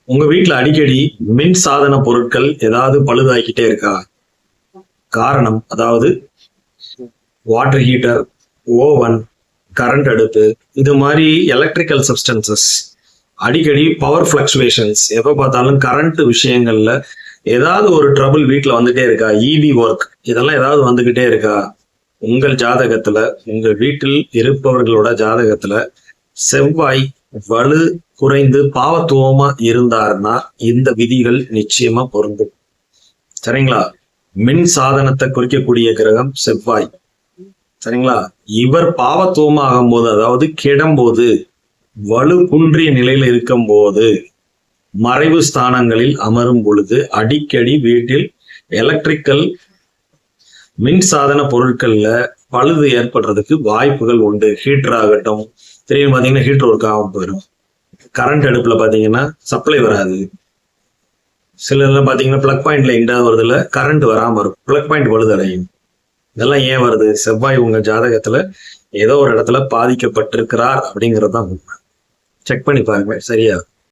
உங்க வீட்டுல அடிக்கடி மின் சாதன பொருட்கள் ஏதாவது பழுதாகிக்கிட்டே இருக்கா? காரணம் அதாவது வாட்டர் ஹீட்டர், ஓவன், கரண்ட் அடுப்பு, இது மாதிரி எலக்ட்ரிக்கல் சப்ஸ்டன்சஸ் அடிக்கடி பவர் பிளக்சுவேஷன்ஸ், எப்ப பார்த்தாலும் கரண்ட் விஷயங்கள்ல ஏதாவது ஒரு ட்ரபிள் வீட்டுல வந்துட்டே இருக்கா? இபி ஒர்க் இதெல்லாம் ஏதாவது வந்துகிட்டே இருக்கா? உங்கள் ஜாதகத்துல, உங்க வீட்டில் இருப்பவர்களோட ஜாதகத்துல செவ்வாய் வலு குறைந்து பாவத்துவமா இருந்தாருன்னா இந்த விதிகள் நிச்சயமா பொருந்தும். சரிங்களா? மின் சாதனத்தை குறிக்கக்கூடிய கிரகம் செவ்வாய். சரிங்களா? இவர் பாவத்துவமா ஆகும்போது, அதாவது கெடும்போது, வலு குன்றிய நிலையில இருக்கும் போது, மறைவு ஸ்தானங்களில் அமரும் பொழுது அடிக்கடி வீட்டில் எலக்ட்ரிக்கல் மின் சாதன பொருட்கள்ல பழுது ஏற்படுறதுக்கு வாய்ப்புகள் உண்டு. ஹீட்டர் ஆகட்டும், திடீர்னு பாத்தீங்கன்னா ஹீட்டர் ஒர்க் ஆகாம போயிடும். கரண்ட் அடுப்புல பாத்தீங்கன்னா சப்ளை வராது. சில பாத்தீங்கன்னா பிளக் பாயிண்ட்ல எங்கேயாவது வருதுல கரண்ட் வராம இருக்கும், பிளக் பாயிண்ட் பழுதடையும். இதெல்லாம் ஏன் வருது? செவ்வாய் உங்க ஜாதகத்துல ஏதோ ஒரு இடத்துல பாதிக்கப்பட்டிருக்கிறார் அப்படிங்கறதுதான் செக் பண்ணி பாருங்க, சரியா?